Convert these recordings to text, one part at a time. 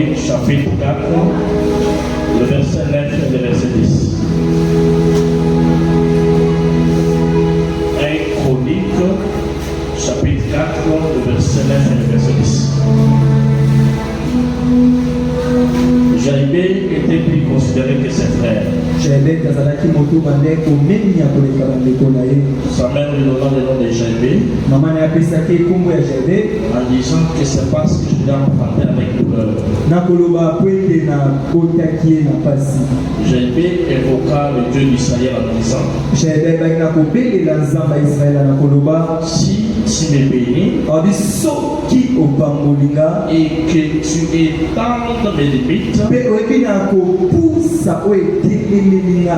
Chroniques, chapitre 4, le verset 9 et le verset 10. 1 Chroniques, chapitre 4, le verset 9 et le verset 10. Jaïbé était plus considéré que ses frères. Sa mère lui donna le nom de Jaïbé en disant que c'est parce que je l'ai enfanté avec douleur. Jaïbé évoqua le Dieu d'Israël en disant: si tu me bénis et que tu étendes mes limites,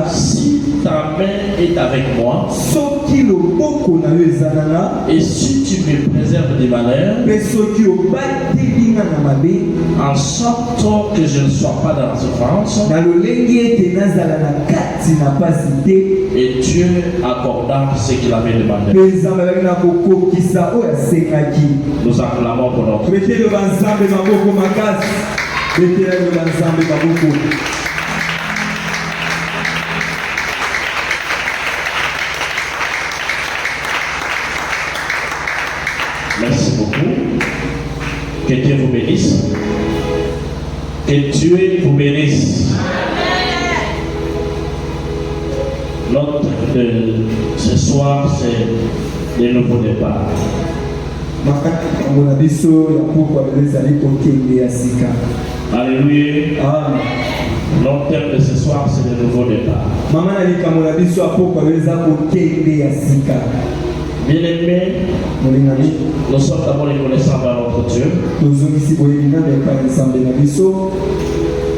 si ta main est avec moi, et si tu me préserves des malheurs, en sorte que je ne sois pas dans la souffrance, et Dieu accorda ce qu'il avait demandé. Nous acclamons pour notre Dieu. Merci beaucoup. Que Dieu vous bénisse. Que Dieu vous bénisse. Notre de ce soir, c'est le nouveau départ. Alléluia. Notre thème de ce soir, c'est le nouveau départ. Bien-aimés, nous sommes d'abord reconnaissants envers notre Dieu.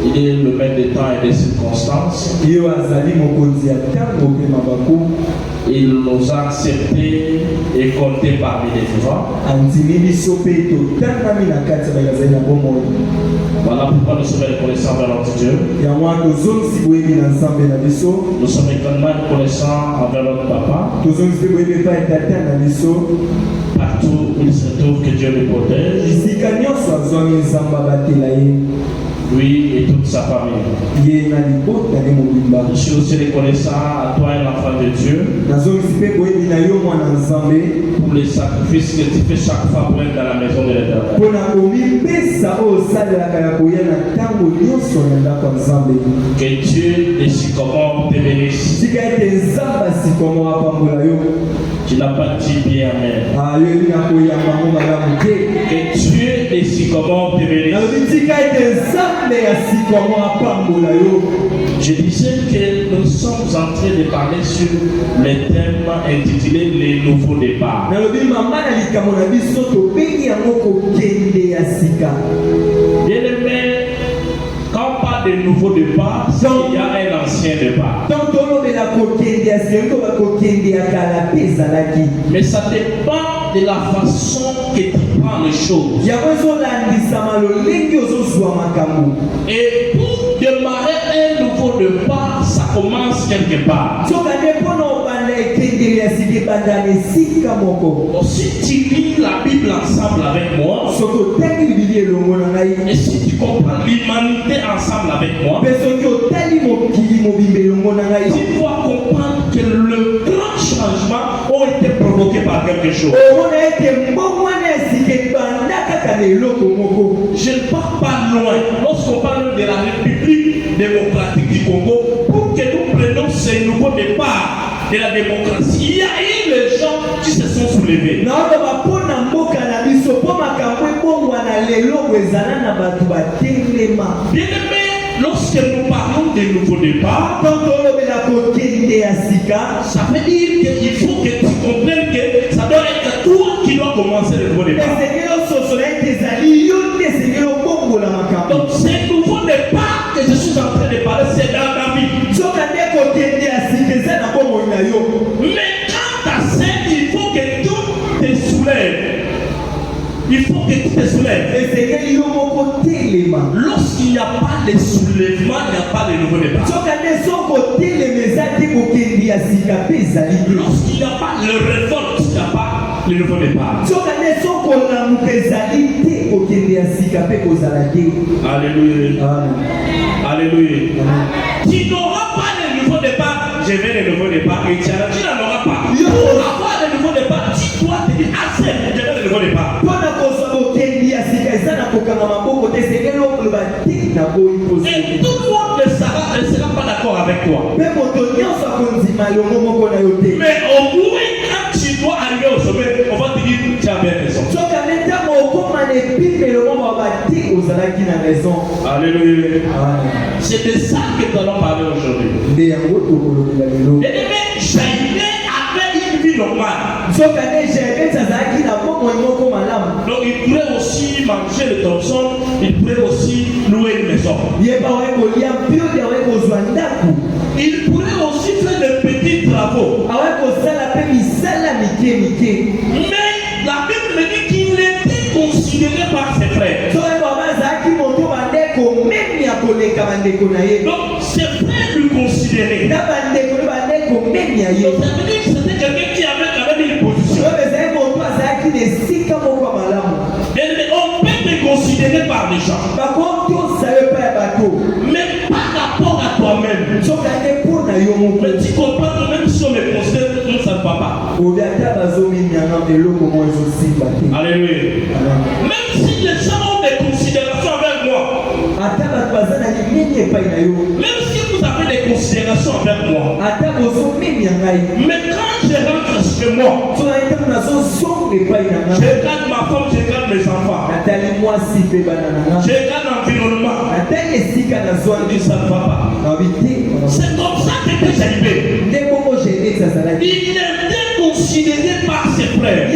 Il est le maître des temps et des circonstances. Il nous a acceptés et comptés parmi les vivants. Voilà pourquoi nous sommes reconnaissants envers notre Dieu. Nous sommes également reconnaissants envers notre papa. Partout où il se trouve, que Dieu le protège. Lui et toute sa famille. Je suis aussi reconnaissant à toi, un enfant de Dieu, pour les sacrifices que tu fais chaque fois pour être dans la maison de l'Éternel. Que Dieu des sycomores te bénisse. Tu n'as pas dit bien amen. Que Dieu des sycomores te bénisse. Je disais que nous sommes en train de parler sur le thème intitulé Les nouveaux départs. Bien aimé, quand on parle de nouveaux départs, il y a un ancien départ. Mais ça dépend de la façon que tu prends les choses. Et pour démarrer un nouveau départ, ça commence quelque part. Si tu lis la Bible ensemble avec moi, et si tu comprends l'humanité ensemble avec moi, tu dois comprendre que le grand changement a été provoqué par quelque chose. Je ne pars pas loin. Lorsqu'on parle de la République démocratique du Congo, pour que nous prenions ce nouveau départ de la démocratie, il y a eu les gens qui se sont soulevés. Bien aimé, lorsque nous parlons de nouveau départ, ça veut dire qu'il faut que tu comprennes que ça doit être toi qui doit commencer le nouveau départ. Donc ce nouveau départ que je suis en train de parler, c'est dans ta vie. Mais quand tu as ça, il faut que tu te soulèves. Il faut que tu te soulèves. Lorsqu'il n'y a pas de soulèvement, il n'y a pas de nouveau départ. Lorsqu'il n'y a pas de révolte, il n'y a pas le nouveau départ. Alléluia. Alléluia. Tu n'auras pas le nouveau départ, je vais le nouveau départ. Et tu n'en auras pas. Pour avoir le nouveau départ, tu dois te dire assez, je vais le nouveau départ. Et tout le monde ne sera pas d'accord avec toi. Mais au moins, quand tu dois arriver au sommet, on va te dire tu as bien raison. Alléluia. C'est de ça que nous allons parler aujourd'hui. Et Jaïmé avait une vie normale. Donc il pourrait aussi manger le Thompson, il pourrait aussi louer une maison. Il pourrait aussi faire de petits travaux. Mais la Bible me dit qu'il était considéré par ses frères. Donc ses frères lui considéraient. Donc ça veut dire que c'était quelqu'un qui avait quand même une position. On peut te considérer par les gens. Mais par rapport à toi-même. Mais tu comprends que même si on me considère, ça ne va pas. Alléluia. Même si les gens ont des considérations envers moi. Même si vous avez des considérations envers moi. Mais quand je rentre chez moi, je garde ma femme, je garde mes enfants. Je garde l'environnement. Je dis ça ne va pas. C'est comme ça que tu es arrivé. Il était considéré par ses frères.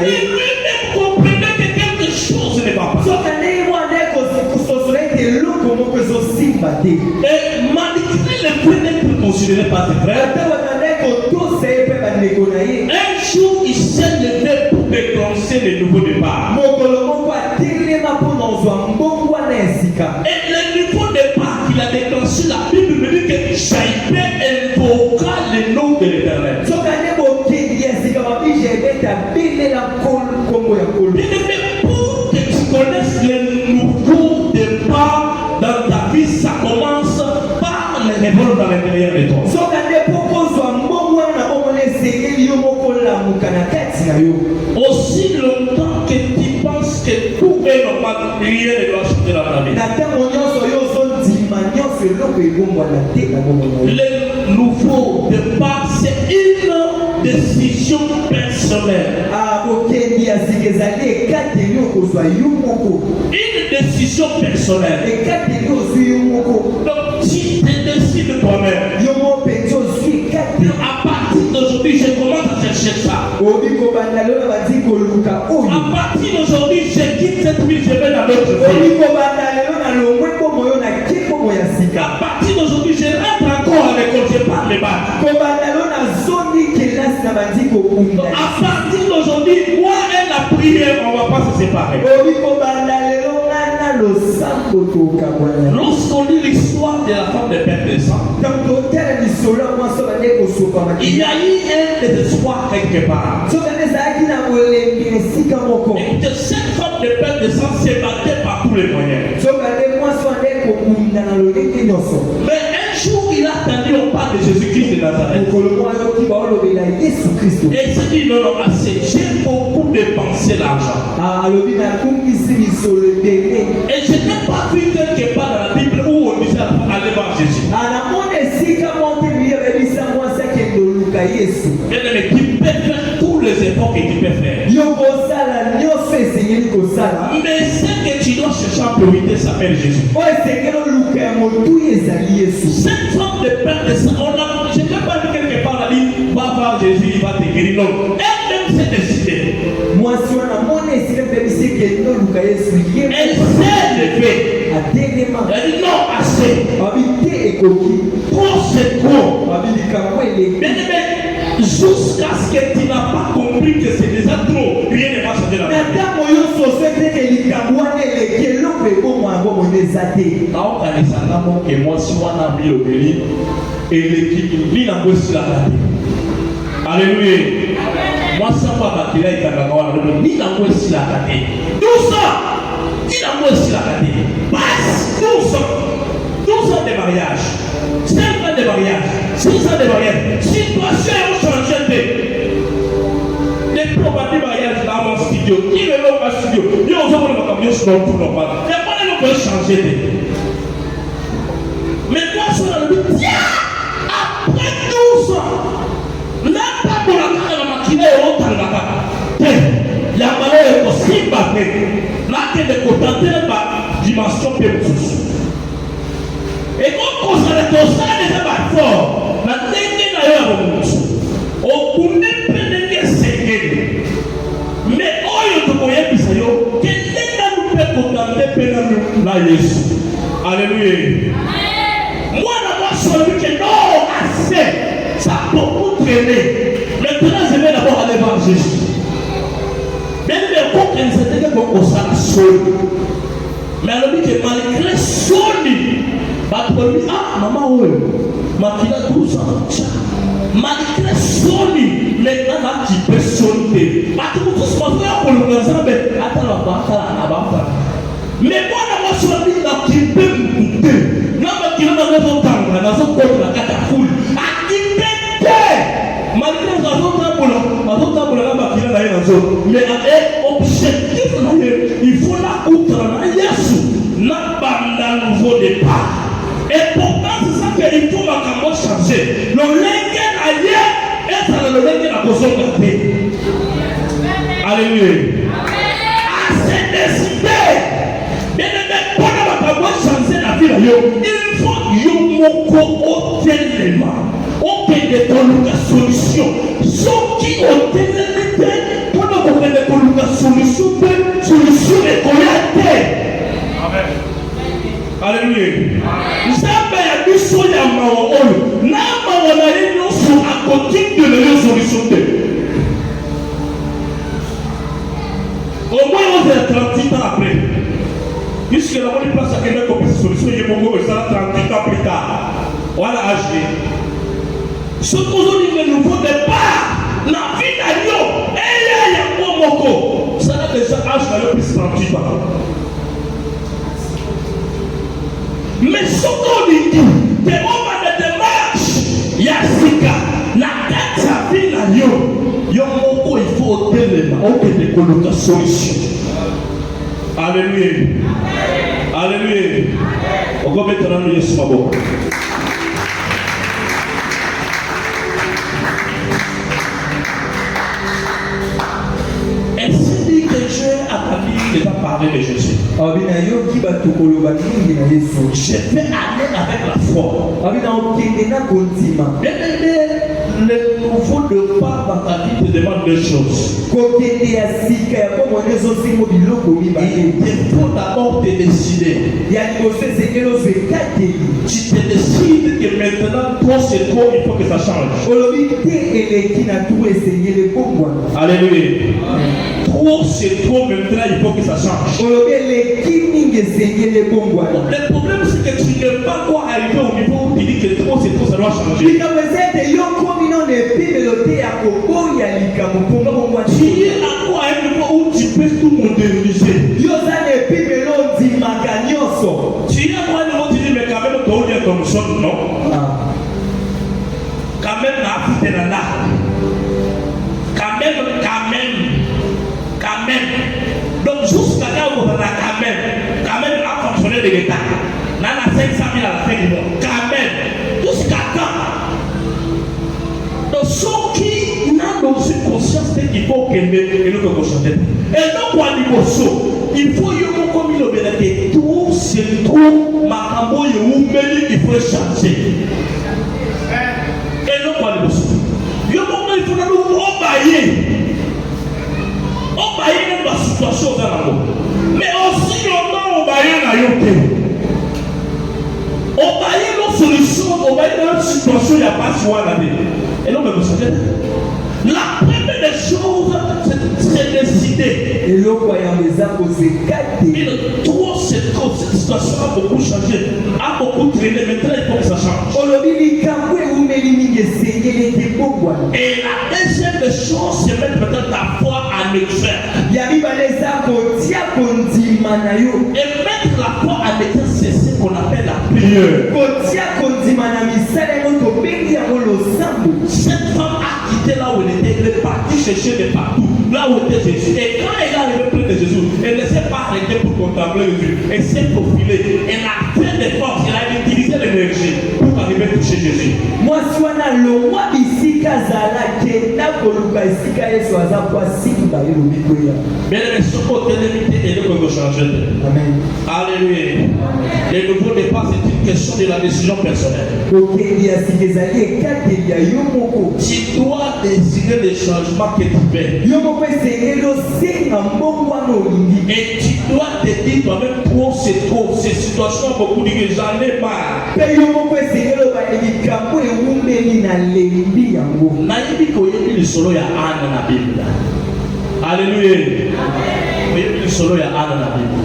Et lui-même comprenait que quelque chose ne va pas. Et malgré le fait d'être considéré par ses frères, un jour il s'est levé pour déclencher le nouveau départ. Et le nouveau départ qu'il a déclenché, la Bible me dit que Jaïmé invoqua le nom de l'Éternel. Pour que tu connaisses le nouveau départ dans ta vie, ça commence par les révoltes dans l'intérieur de toi. Aussi longtemps que tu penses que tout est normal, rien ne doit changer dans ta vie. Le nouveau départ, c'est une décision personnelle. Une décision personnelle. Donc, si tu décides toi-même, à partir d'aujourd'hui, je commence à chercher ça. À partir d'aujourd'hui, je quitte cette vie, je vais dans l'autre vie. À partir d'aujourd'hui, je rentre encore à l'école, je parle les bacs. À partir d'aujourd'hui, moi et la prière, on ne va pas se séparer. Lorsqu'on lit l'histoire de la femme de Père de sang, il y a eu un désespoir quelque part. Et que cette femme de Père de sang s'est battue par tous les moyens. Mais un jour, il a attendu, on parle de Jésus-Christ de Nazareth. Et il s'est dit, non, non, assez, j'ai beaucoup dépensé l'argent. Et je n'ai pas vu quelque part dans la Bible où on disait aller voir Jésus. Bien-aimé, tu peux faire tous les efforts que tu peux faire. Mais ce que tu dois chercher en priorité s'appelle Jésus. Cette forme de Père de sang, je n'ai pas vu quelque part la Bible, va voir Jésus, il va te guérir. Non, elle-même s'est décidée. Elle s'est levée. Elle dit non, assez. Trop c'est trop. Bien-aimé, jusqu'à ce que tu n'as pas compris que c'est déjà trop, rien ne va changer la vie. Et l'équipe, Alléluia. Moi, ça va qu'il a été à la gloire. Ni la voix ici la caté. 12 ans. Ni la voix ici la caté. Passe 12 ans. 12 ans de mariage. 5 ans de mariage. 6 ans de mariage. Situation est changée. Les probabilités de mariage dans mon studio. Il est là au studio. Il y a un jour où on va cambier sur tout le monde. Il n'y a pas de quoi changer. Mais moi, je suis dans le but. Après 12 ans, n'a pas pour la carrière de maquiner autant de la il y a malheur possible. N'a que de contenter la dimension pédagogique. Et quand on s'arrête au sein des débats forts, la dernière d'ailleurs, on connaît pas de séquelles. Mais on peut dire que quelqu'un nous peut contenter la Jésus. Alléluia. Moi, d'abord, je suis que non, assez. Ça a beaucoup traîné. Maintenant, je vais d'abord aller voir Jésus. Même les cours qui nous étaient pour qu'on s'en sauve. Mais elle dit que malgré son lit, maman, oui, ma fille a 12 ans. Malgré son lit, maintenant, là, tu peux sauter. Parce que vous tous frère pour le faire, mais attends, mais moi, d'abord, je suis dit là, tu peux me goûter. Non, mais tu vas dans notre temps, dans son corps, la catafoule. À qui peut malgré les autres temps, mais objectif, il faut la outre, n'a pas d'un nouveau départ. Et pourtant, c'est ça qu'il faut ma changer. Le lingue ailleurs, et ça le lingue la cause de Alléluia. À se décider. Bien aimé, pour changer la vie, il faut yomoko tellement. Aucun de la solution. Ceux qui ont été pour nous comprendre la solution est collatée. Amen. Alléluia. Nous avons dit que nous avons à côté de la solution. Au moins, on est 38 ans après. Puisque la bonne place à quelqu'un comme solution, il y a beaucoup de ça 38 ans plus tard. Voilà, âgé. Ce qu'on dit le nouveau départ, la vie d'Alio, et il y a quoi moko. Ça a déjà âge d'aller plus 38 ans. Mais ce qu'on dit, c'est au moment de démarche, il y a Sika, la tête sa vie d'Alio. Il y a moko, il faut ôter les mains, ôter des colocations solution. Alléluia. Alléluia. On va mettre un Yesu mabo. Je vais parler de Jésus. Je vais aller avec la foi. Le nouveau départ dans ta vie te demande deux choses. Il faut d'abord te décider. Tu te décides que maintenant, toi c'est toi, il faut que ça change. Alléluia. Trop c'est trop, maintenant il faut que ça change. Le problème c'est que tu n'es pas quoi arriver au niveau où tu dis que trop c'est trop, ça doit changer. Tu es à quoi un niveau où tu peux tout moderniser. Tu es à quoi un niveau où tu dis mais quand même toi il y a comme ça, non? Quand même là, quand même. Donc jusqu'à là où on a quand même à fonctionner de l'État. Là, on a 500 000 à la fin du mois. Quand même. Jusqu'à quand? Donc ceux qui n'ont pas une conscience qu'il faut qu'elle ait une conscience. Et donc pour l'émotion, il faut y avoir comme il a dit, tout c'est trop, ma cambo il faut changer. Et donc pour l'émotion, il faut nous obéir. On va y dans la situation dans la mort. Mais aussi on va y dans la yoke. On va y dans la solution, on va y dans la situation, il n'y a pas de choix là-dedans. Et non, mais vous savez, la première des choses, c'est décider. Et le croyant des arbres, c'est gâté. Trop, c'est trop. Cette situation a beaucoup changé, a beaucoup traîné. Maintenant, il faut que ça change. Et la mettre la foi à mettre c'est ce qu'on appelle la prière. Cette femme a quitté là où elle était, elle est partie chercher de partout, là où était Jésus. Et quand elle est arrivée près de Jésus, elle ne s'est pas arrêtée pour contempler Jésus. Elle s'est profilée. Elle a fait des forces, elle a utilisé l'énergie pour arriver à toucher Jésus. Bien aimé, ce côté limité et le côté changé. Alléluia. Le nouveau départ, c'est une question de la décision personnelle. Tu dois décider les changements que tu fais. Et tu dois te dire toi-même trop, c'est trop. Ces situations, beaucoup disent que j'en ai marre. Alléluia. Le solo ya Anna na Bible.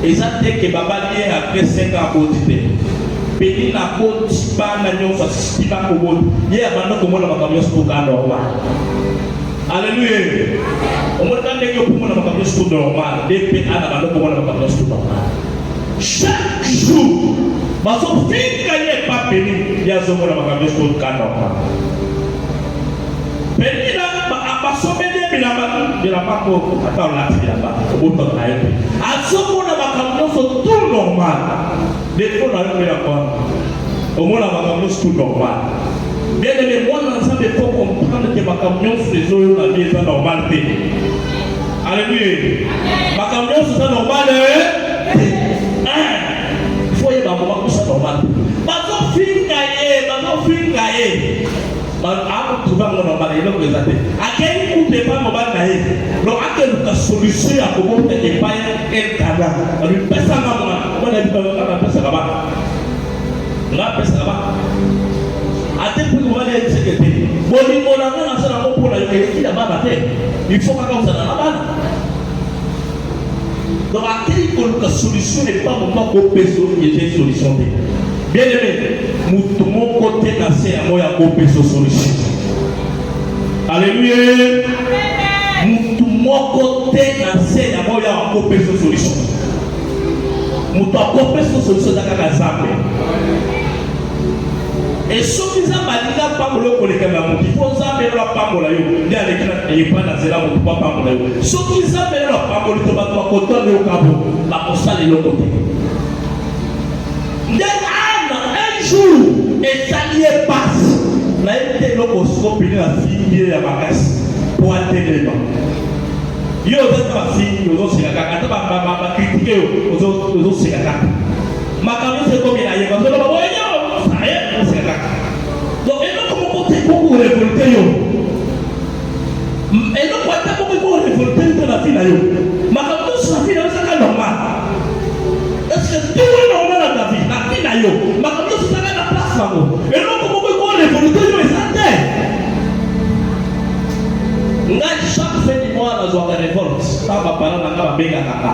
Et ça dès que Baba lié après 5 ans pour dire. Péni na côte pas na nyo fasci pas au bon. Hier abandon comme on a makamio pour normal. Alléluia. On me donne que pour mon makamio pour normal. Depuis Anna abandon comme on a makamio pour normal. Chaque jour, ma son fille gagne pas péni. Il y a son mon makamio pour normal. Péni là la pas attends là au bout de la vie. À ce moment-là, tout normal. Des fois, on a eu la part. Au moins, la camion tout normal. Bien aimé, moi, l'ensemble, il faut comprendre que ma camion sur la vie est normale. Alléluia. Ma camion sur la normale. Il faut y avoir un moment où c'est normal. Ma fille gaillée. Donc, à trouver mon normal, il est présenté. À quel coup tu n'es pas normal naïf? Donc, à quelle solution à comment tu n'es pas un canard? On lui pèse ça là-bas. On a dit qu'on va pèse ça là-bas. On va pèse ça là-bas. À tel point qu'on va aller à sécurité. Bon, il faut la main à ça pour la qui là-bas la tête. Il faut pas comme ça là-bas. Donc, à quelle solution n'est pas mon moment qu'on peut solutionner une solution? Bien aimé, tout mon côté nassé à moi à couper ce solution. Alléluia. Tout mon côté nassé à moi à couper ce solution. Tout à couper ce solution dans la zambe. Et ce qui est malika pas pour le collègue à mon il faut zambe la pas pour la yo. Il y a les gens qui pas dans cela pour pas pour la yo. Ce qui est zambe la pas pour le tomber à côté de cabo. La posa de l'autre côté. Et ça y est passe. Là, il était là pour se couper la fille de la bagasse pour atteindre les bancs. Il y a aussi ma fille, ils ont séché caca. Quand ma critiqué, ils ont séché caca. Ma camion c'est comme il a eu. Parce que le babo est là, ça y est, on séché caca. Donc, et donc, comment côté pour révolter yo. Et donc, quoi t'as pour révolter de la fille là yo. Ma camion c'est la fille là, c'est pas normal. Est-ce que tout est normal dans ta vie? La fille là yo. Ma camion c'est la place là. Et donc, comment on peut révolter yo et ça t'aide? Chaque fin du mois, nous avons des révoltes. Quand ma parole n'a pas bien caca.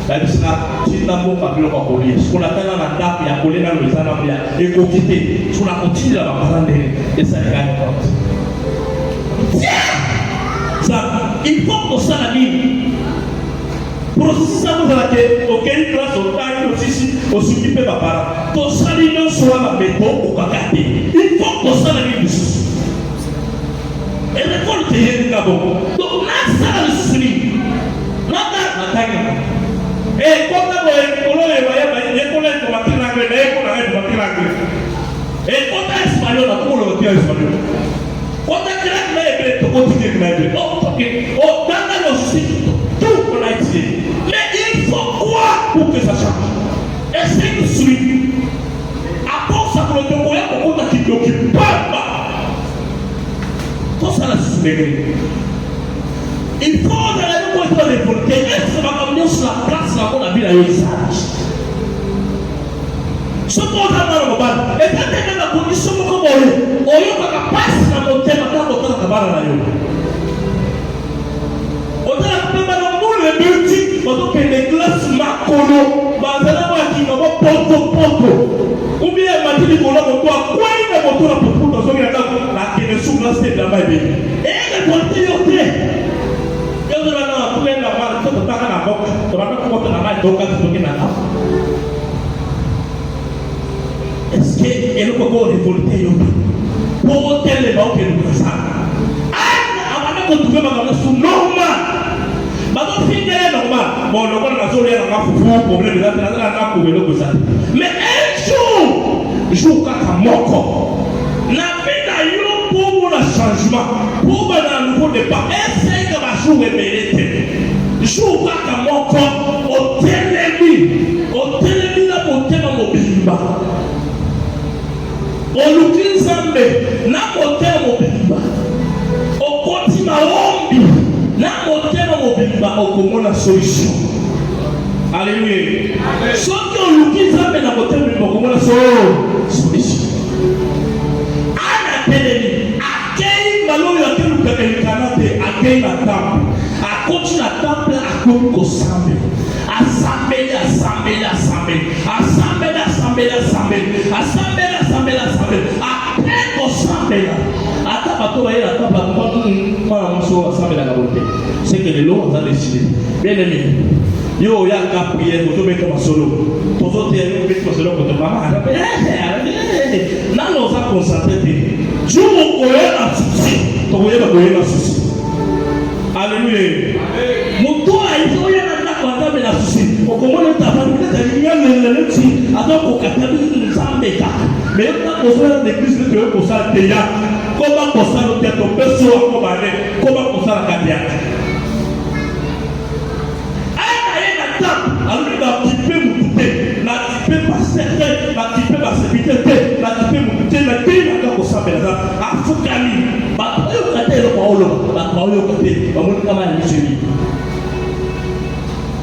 La vie, c'est une amour pas plus qu'on collier. Ce qu'on appelle la dame, il y a collé dans le sang, il y a écoquité. Ce qu'on a continué à parler et ça est révolte. Ça, il faut que ça la vie. Pour ça, vous avez aucune place au temps, au s'occuper de ma parole. Pour ça, l'union soit la méthode au cacate. Il faut que ça la vie. Et le vol qui est là-bas. Donc, là, ça le suit. Là, et quand on est espagnol, on est espagnol. Quand on est tout on a été. Mais il faut quoi pour que ça change? Et c'est le suivi. Après ça, pour le Congolais, on a qui t'occupe pas. Tout ça, la souveraineté. Il faut que la loi soit révoltée. Est-ce que ma camion sur la place là qu'on a vu la usage? Ce qu'on a dans le moment, et quand tu es dans la condition comme on est, on y a passe dans mon thème, quand on a la barre là. On a la barre dans le but, on a les glaces macolo, mais on a qui va poto. Ou bien on a dit qu'on a mon toit, quoi il a mon toit pour dans son gars, la qui est sous glace de la main. Et la quantité de thé. La donc tu peux maintenant. Est-ce que elle peut encore révolter pour tel les banques que nous faisons? Ah, on va trouver ma caméra sous normal. Maintenant, finir normal. Bon, le monde n'a jamais un problème de la mais un jour kaka moko na vida yo pour le changement pour un nouveau départ essaye que ma jour est mérité jour kaka moko au télémi na motema mobimba oluki nzambe na motema mobimba okoti maombi na motema mobimba okomona solution. Alléluia. Ceux qui ont l'outil, ça met dans votre tête, comment la solution. Anna Télémi, accueille Malo Yakel ou Canada, accueille la temple. À côté de la temple, à côté de Sambe. Assemblée. Après Sambe. C'est que les lois ont décidé. Bien aimé. Yo ya ka prière ko to be ko solo to to te be ko solo ko to mama na no sa concentré ju mo ko ya susi to ko ya ko ya susi. Alléluia. Moto ai to ya na ko ata be na susi ko mo na ta fa ni ta ni ya le ti ata ko ka ta bi nzambe ka me na ko so na l'église que ko sa te ya ko ba ko sa no te to peso ko ba ne ko ba ko sa ka ya. Alors il va typer mon douté, la typer par certains, la typer par serviteur, la typer mon douté, la typer par comme ça, à Foukami, bah, au côté, le parole, au côté, on montre comment il est.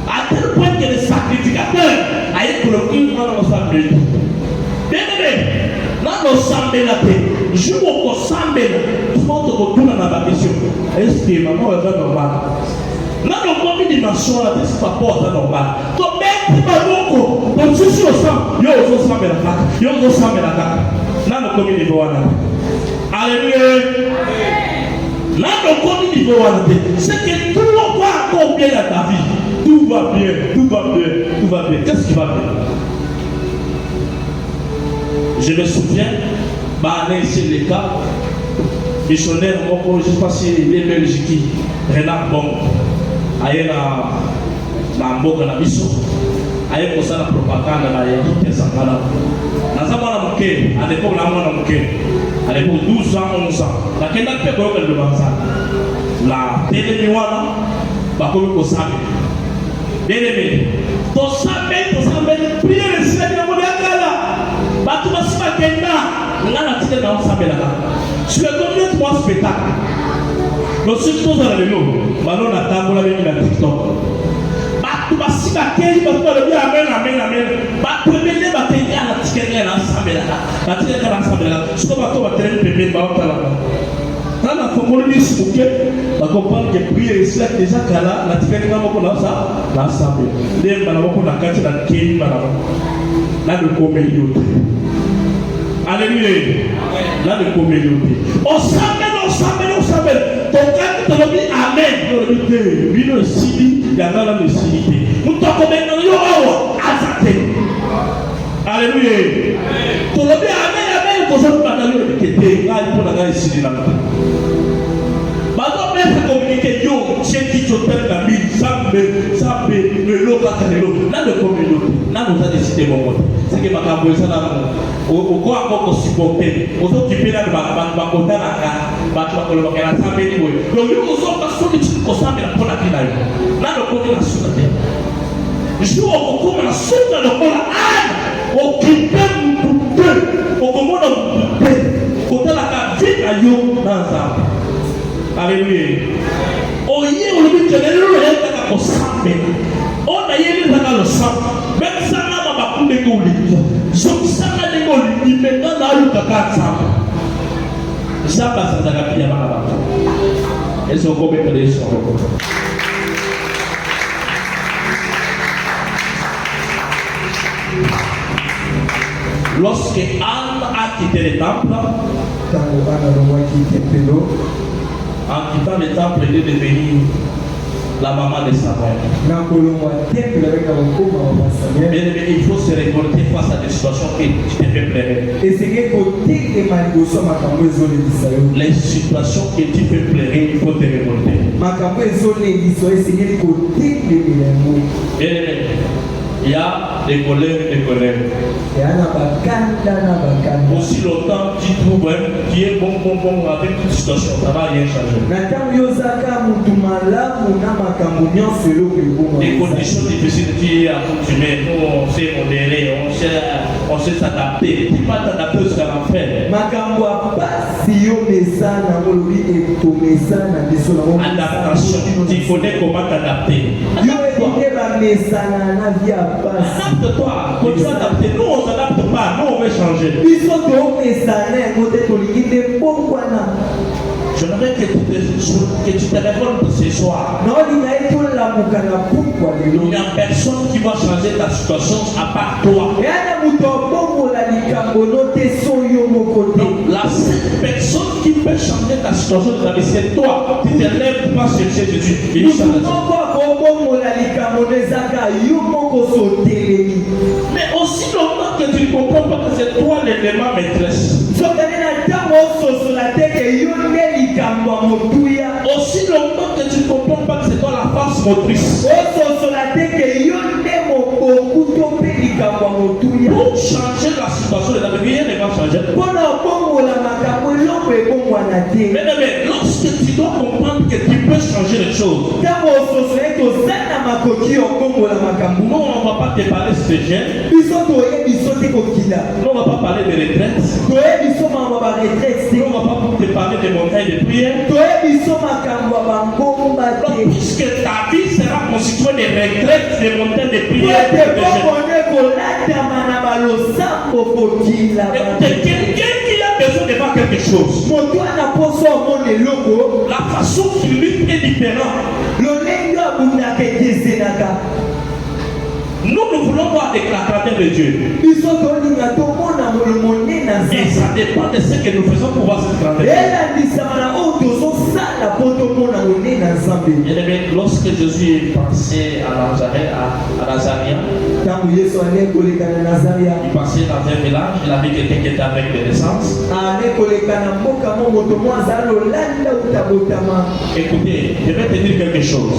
À tel point que les sacrificateurs, aillent pour le coup, on va s'appeler. Bien aimé, là, on s'appelle la paix. Je vous s'appelle, je vous retourne dans ma question. Est-ce que maman est normal? Là, on peut dimension là, c'est pas porte normal. Donc, même si on peut souci au sang, yo au sang la carte, yo au sang la carte. Là, on peut niveau là. Alléluia. Là, on peut niveau là. C'est que tout va encore bien dans ta vie. Tout va bien. Qu'est-ce qui va bien? Je me souviens, bah, c'est le cas. Missionnaire, je ne sais pas si les Belgiques, Renard Bon. Aye na mboka na biso aye kosala propaganda na yaki sangala na zamana moke à l'époque na mwana moke à l'époque 12 ans 11 ans la kenda pe ko ko de banza la télé wana ba ko ko sabe bien to sabe prière c'est na mona kala ba tu basiba kenda ngana tite na sabe la sur le combien de mois spectacle. Donc, si tu as le nom, maintenant, on a tambour avec la TikTok. Tu vas si la quête, tu vas le dire amen. Tu vas mener la télé à la ticket à l'ensemble là. La télé à l'ensemble là. Je crois que tu vas te faire là. Dans la formule du souké, la comprendre que prier ici déjà là, la ticket à l'ensemble. Les malades qu'on a caché dans le quai, là de communiauté. Alléluia. Là de communiauté. On s'appelle. Donc quand tu as dit amen, tu as dit oui, le sidi, il y a dans le sidi. Nous t'avons maintenant yo azate. Alléluia. Tu as dit amen, tu as dit amen, tu as dit amen, sidi là. Maintenant même communiquer yo, c'est qui tu t'appelles la vie, ça le local canelo. Là de communauté, là nous a décidé mon mot. C'est que ma campagne ça là. Au quoi encore supporter aux autres qui payent là va compter la carte va la samedi donc nous sommes pas sur les trucs comme ça mais la pour la vie là le côté la sous la terre je au comment la sous dans le côté la au qui peut au comment on peut côté la carte vite à yo dans ça alléluia au yé au limite que le est à au sang on a yé le sang même ça n'a pas pour les goulis je il me donne à l'eau de 400. Ça passe à la pire à la et son combien de les lorsque Anne a quitté le temple, en quittant le temple, il est devenu la maman de Samuel. Na kolongwa temple avec la bakoma wa Samuel. Mais il faut se révolter face à des situations qui te fait pleurer. Et c'est que côté de Maïgoso makambo ezole bisayo. Les situations qui te fait pleurer, il faut te révolter. Makambo ezole bisayo c'est que côté de Milembo. Il y a des colères et des colères. Aussi longtemps tu trouves qui est bon avec toute situation, ça ne va rien changer. Les conditions difficiles qui est accoutumé, nous on sait modérer, on sait s'adapter. Tu ne peux pas t'adapter jusqu'à l'enfer. Adaptation, tu connais comment t'adapter. Adapte-toi, continue à t'adapter. Nous on ne s'adapte pas, nous on veut changer. J'aimerais que tu te révoltes ce soir. Il n'y a personne qui va changer ta situation à part toi. Donc, la seule personne qui peut changer ta situation, c'est toi. Tu te lèves pour pas chercher Jésus. Il change. Mais aussi longtemps que tu ne comprends pas que c'est toi l'élément maîtresse. Aussi longtemps que tu ne comprends pas que c'est toi la force motrice. Pour changer la situation de la vie, rien ne va changer. Mais lorsque tu dois comprendre que tu peux changer les choses, nous on ne va pas te parler de ce gène. Nous on ne va pas parler de retraite. Nous on va pas te parler de montagnes de prière. Donc, puisque ta vie sera constituée de retraites, de montagnes de prière, quelqu'un qui a besoin de faire quelque chose, la façon qu'il lutte est différente. Nous voulons voir des claquements de Dieu. Et ça dépend de ce que nous faisons pour voir cette grandeur. Lorsque Jésus est passé à Nazareth, il passait dans un village, il avait quelqu'un qui était avec des naissances. Écoutez, je vais te dire quelque chose.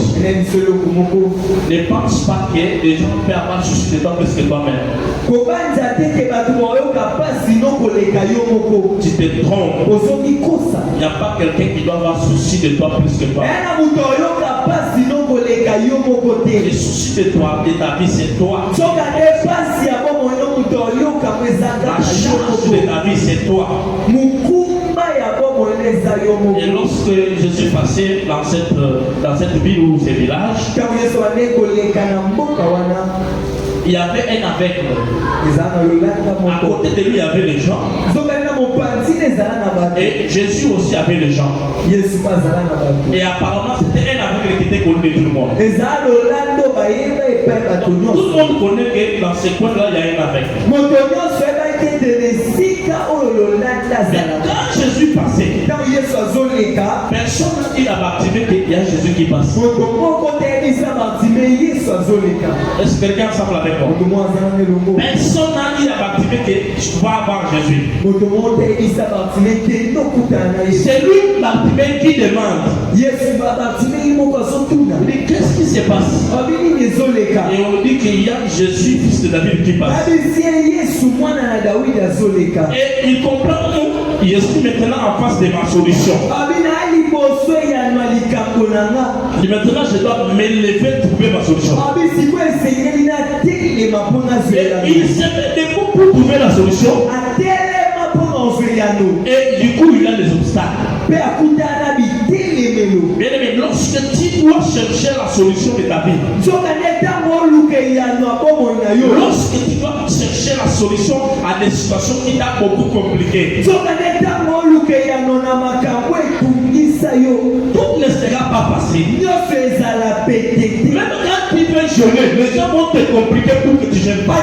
Ne pense pas que les gens peuvent avoir souci de toi plus que toi-même. Tu te trompes. Il n'y a pas quelqu'un qui doit avoir souci de toi plus que toi. Le souci de toi, de ta vie, c'est toi. La chose de ta vie, c'est toi. Et lorsque je suis passé dans cette ville ou ce village, il y avait un aveugle. À côté de lui, il y avait les gens. Et Jésus aussi avait les gens. Et apparemment, c'était un aveugle qui était connu de tout le monde. Tout le monde connaît que dans ce coin-là, il y a un aveugle. Mais quand Jésus passait, personne n'a dit à Bartimée qu'il y a Jésus qui passe. Est-ce que quelqu'un semble avec moi? Personne n'a dit à Bartimée que tu vas avoir Jésus. C'est lui, Bartimée, qui demande. Mais qu'est-ce qui se passe? Et on dit qu'il y a Jésus, fils de David, qui passe. Et il comprend où je suis maintenant en face de ma solution. Et maintenant je dois m'élever trouver ma solution. Et il se met debout pour trouver la solution. Et du coup il a des obstacles. Bien aimé, lorsque tu dois chercher la solution de ta vie, lorsque tu dois chercher la solution à des situations qui sont beaucoup compliquées, tout ne sera pas facile. Même quand tu veux jeûner, les gens vont te compliquer pour que tu jeûnes pas.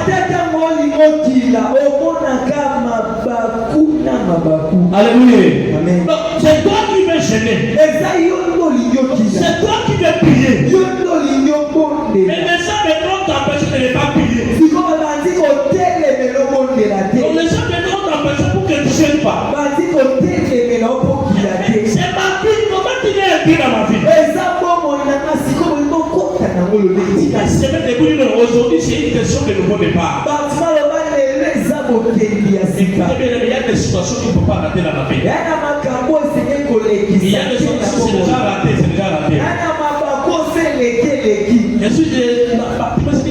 Alléluia. Donc c'est toi qui veux jeûner. C'est toi qui veux prier. Yo tolingo bondela. Mais les gens maintenant t'empêchent de ne pas prier. Sikoyo bandi kotelemela obondela te. Donc les gens maintenant t'empêchent pour que tu ne gênes pas. Bandi kotelemela obokila te. C'est ma vie, comment tu viens entrer dans ma vie? Eza bomoi nanga sikoyo bokota nango loleki. La semaine début, aujourd'hui, c'est une question de nouveau départ. Batima loba lelo eza bokendi ya sika. Il y a des situations qu'il ne faut pas rater dans la vie. Yana makambo esenge Il y kolekisa a des situations, c'est déjà raté, c'est déjà raté. yana mabako oseleki. Je suis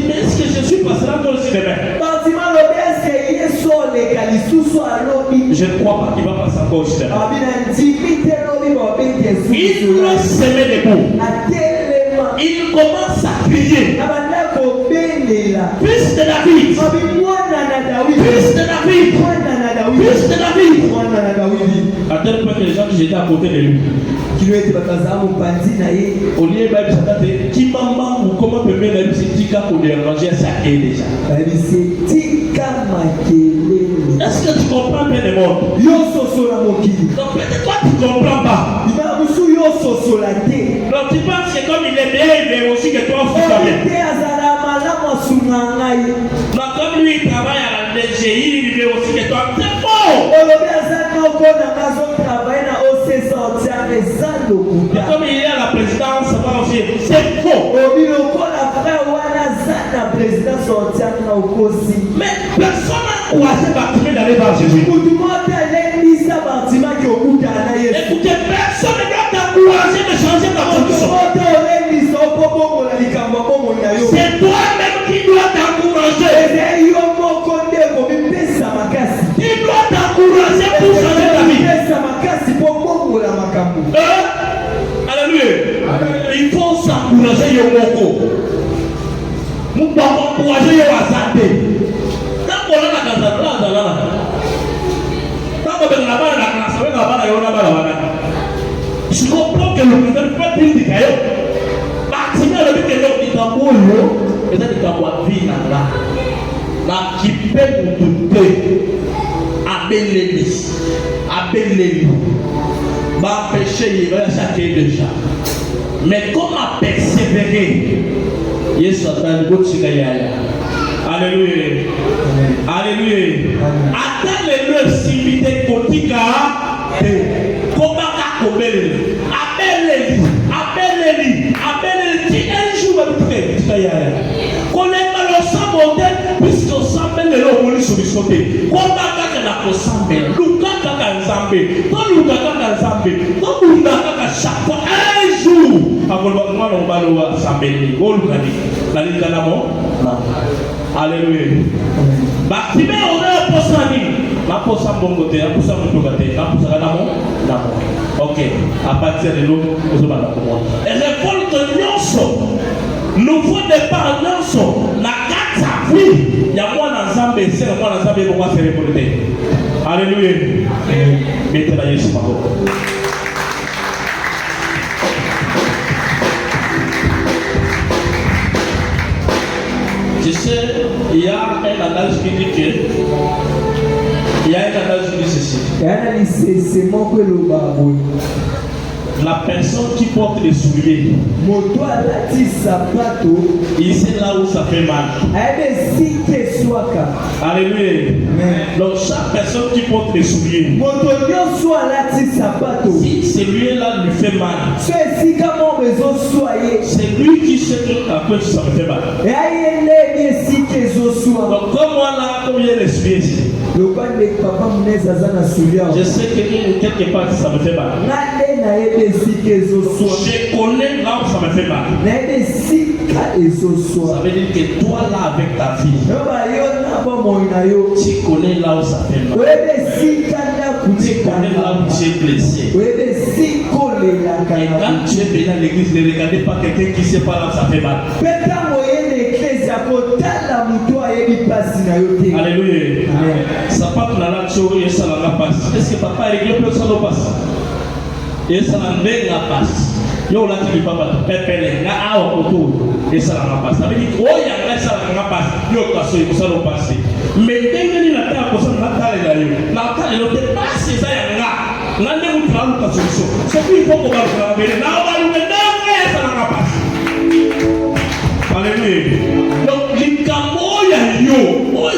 mais est-ce que je suis passé là aussi demain? Batima loba eske yesu oleka lisusu alobi. Je ne crois pas qu'il va passer encore aussi demain. Abina ndimi te lobi babeti Il yesu. doit s'aimer debout. Atelema. Il commence à crier. Abanda kobelela. Fils de David, Abi mwana na Dawidi. fils de David, Mwana na Dawidi. fils de David. Mwana na Dawidi. À tel point que les gens qui étaient à côté de lui, Kilo ete bakaza mopanzi na ye. au lieu de dire qui maman ou comment peut mettre la musique à déranger, ça est déjà. Babise tika makelele. Est-ce que tu comprends bien le monde? Yo sosola mokili. Donc peut-être toi tu ne comprends pas. Iba musu yo sosola te. Donc tu penses que comme il est bien, il veut aussi que toi aussi sois bien. Te azala malamu asunga ngai. Donc comme lui il travaille à la DGI, il veut aussi que toi. C'est faux! Olobi azali okona ngazo travailler na OCS entière eza lokuta. Comme il est à la présidence, ça va aussi. C'est faux! Obi lokola frère wana za na présidence entière na okosi. Mais personne n'a encouragé Bartimée d'aller vers Jésus. Mutu moto alendisa Bartima ki okuta na Yesu. Écoutez, personne ne doit t'encourager de changer ta Mutu condition. moto olendisa okobongola likambo bomoi na yo. C'est toi-même qui dois t'encourager. Eze yo moko nde komipesa makasi. Tu dois t'encourager pour changer ta vie. Komipesa makasi po bongola makambo. Alléluia. Il faut s'encourager yo moko. Nous devons encourager yo azate. Tant qu'on a la casa, là. Tant qu'on a la casa, on a la. Je comprends que le président ne peut pas dire que Bartimée a dit que l'homme dit qu'un mot, et ça dit qu'un mot vie là. Là, qui peut nous douter. Abeleli. Va pécher, il va chacun déjà. Mais comme à persévérer, Yesu attend le Alléluia. Alléluia. Attends les leurs similité kotika. Comment Abeleli. Un jour, connaît pas le sang monté, puisque sang le lot sur le côté. Comment la kosambe, Luka kaka nzambe, to Luka kaka nzambe, to Luka kaka chaque fois un jour. Avant moi on va le sambeli, go Luka ni, la lika namo, alléluia. Bartimée on est posani, la posam bon côté, la posam bon côté, la posam namo. Ok, à partir de l'eau, vous allez voir. Et révolte nyonso, nouveau départ nyonso, la carte vie. Il y a moi dans Zambé, c'est moi dans Zambé pour moi faire révolter. Alléluia. Mettez la Yesu mako. Tu sais, il y a un adage qui dit que il y a un adage qui dit ceci. La personne qui porte les souliers, il sait là où ça fait mal. Alléluia. Donc chaque personne qui porte les souliers, si celui-là lui fait mal, c'est lui qui sait que à quoi ça me fait mal. Donc comme moi là, comme il y a les souliers ici, je sais que quelque part ça me fait mal. Je connais là où ça me fait mal. Ça veut dire que toi là avec ta fille, tu connais là où ça fait mal. Tu connais là où tu es blessé. Et quand tu es venu à l'église, ne regardez pas quelqu'un qui ne sait pas là où ça fait mal. Alléluia. Ça part dans la chose et ça la passe. Est-ce que papa est réglé pour ça nous passe? Et ça n'a pas passe. Yo là tu dis papa pépélé na awa autour et ça n'a pas passe. Ça veut dire oh ya là ça n'a pas passe. Yo kaso il ça nous passe. Mais dès que la terre pour ça na tale là yo. La tale le passe ça ya nga. Ngande mu tralu ka solution. C'est qu'il faut qu'on va faire. Na va le Alléluia. Donc, les camoya yo,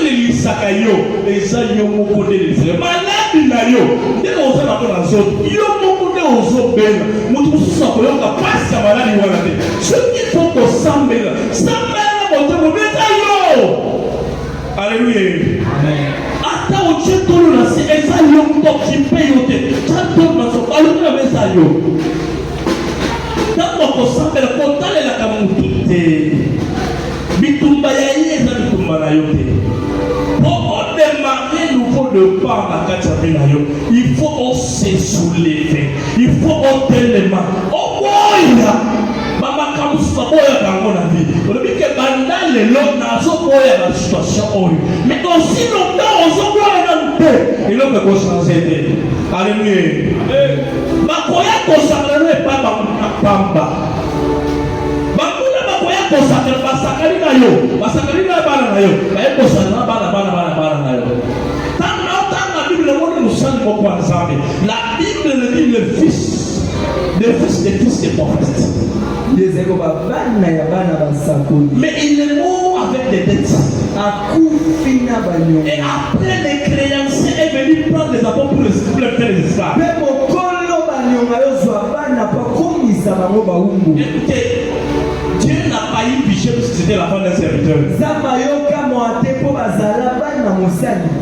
les sakayo, les ayo moko de les malades na yo, dès qu'on s'en a la zone, yo moko de ozo ben, mutu susa ko yo ka passe ya malade wana te. Ce qu'il faut que sambela, sambela moto mo beta yo. Alléluia. Amen. Ata o chetolo na se eza yo to kipe yo te. Tanto na so alu na besa yo. Tanto ko sambela ko tale la kamutu te. Bitumba ya yeza bitumba na yo te. Pour démarrer nouveau départ à Kachaminayo, il faut se soulever, il faut tellement. Oh boy, Mama Kamusa boya dans la vie. On dit que pendant les lots, n'a pas boya dans la situation. Mais aussi longtemps, on s'en boya dans le thé. Il faut que vous changez. Alléluia. Ma koya consacré pas dans Pamba. Consacré basakari na yo, basakari na bana na yo, bae consacré bana na yo. Tant la Bible le monde nous sent beaucoup ensemble. La Bible le dit le fils des fils des prophètes. Mais il est mort avec des dettes. Et après les créanciers est venu prendre les apôtres pour les faire les esclaves. Écoutez, Dieu n'a pas eu péché parce que c'était la fin d'un serviteur.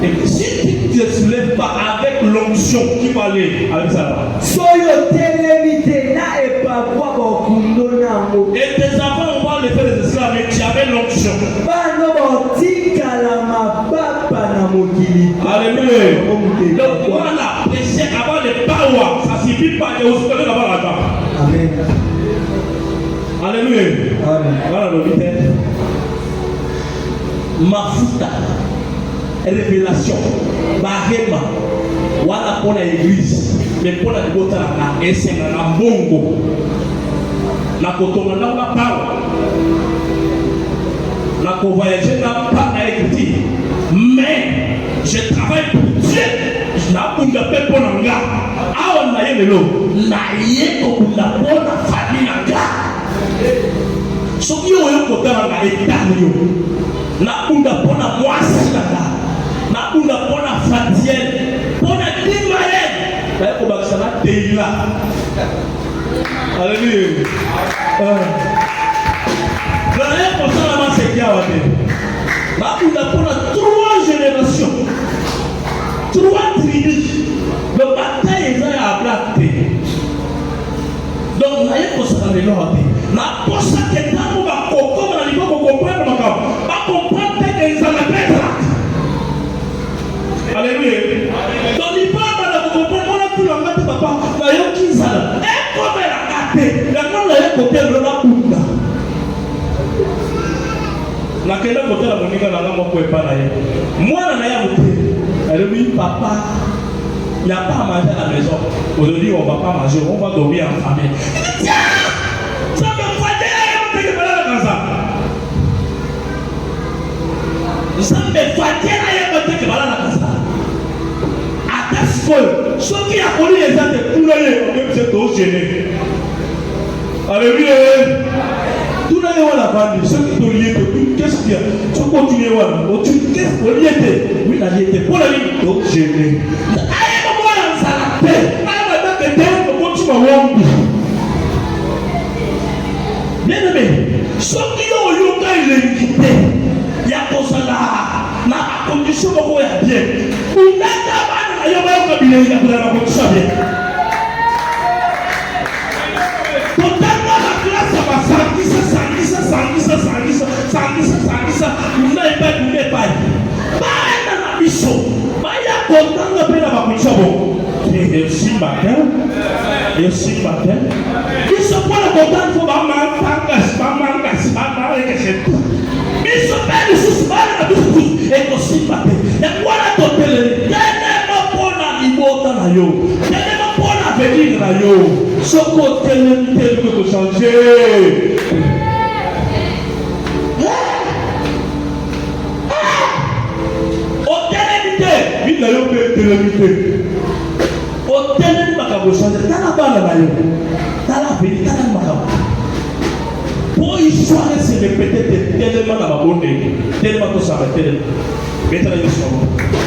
Et si tu ne te soulèves pas avec l'onction qui va aller avec ça, et tes enfants on va les faire des esclaves, mais tu avais l'onction. Alléluia. Donc voilà, péché avant le power, ça suffit pas de vous connaître avant la dame. Amen. Alléluia. Voilà le vite. Mafuta. Révélation. Bahema. Voilà pour l'église. Mais pour la dévotion, la essai, la bongo. La coton, la parole. La voyager, la parole écrite. Mais je travaille pour Dieu. Je n'ai pas de paix pour l'anga. Ah, on a eu le lot. Naïe, on a pour la famille l'anga. Soki oyo kotala na etani yo na kunda pona mwasi na kunda pona fatiel pona klimaye ba ko bakisa na teila. Alléluia. La kotala ma sekia wate na kunda pona 3 générations 3 tribus le bataille est à Abraham. Donc na yeko sa le lote na posa que tango ba kokoma na liko comprendre makao ba comprendre que ils en appellent. Alléluia. Donc il parle de comprendre on a tout le monde papa na yo kizala e comme la kate la non la yeko te le na kunda na kenda côté la moninga na ngamo ko epa na ye mwana na ya moté alléluia papa. Il n'y a pas à manger à la maison. Aujourd'hui, on ne va pas manger, on va dormir en famille. Tiens! Ça me fatigue, on va la casa. Ça me fatigue, on va la casa. À ta folle, ceux qui ont connu les gens de tout le monde, même si c'est tout gêné. Alléluia. Tout le monde a vendu, ceux qui ont lié, qu'est-ce qu'il y a? Tu continues à voir, qu'est-ce qu'il y a? Oui, la lié, pour la vie, tout gêné. Bien aimé, ce qui ont eu quand il est quitté, il y a pour cela, la condition beaucoup est bien. Pour n'être pas dans le cabinet, il y a pour la condition bien. Pour t'être dans la classe, ça va ça, vous n'avez pas de pas. Pas dans la mission, pas il y a content de paix dans la condition. Et aussi matin, il se prend le content, il faut pas il se perd le sous-mal à tous, et aussi matin. Et voilà ton télé, il y a un bon animal dans la yo, il y a un bon avenir dans la yo. Ce côté, il faut changer. Au télé, il y a un télé. Tala bana na yo, tala vini, tala makao. Pour histoire se répéter tellement dans ma bonne tellement que ça va tellement. Maintenant, ils sont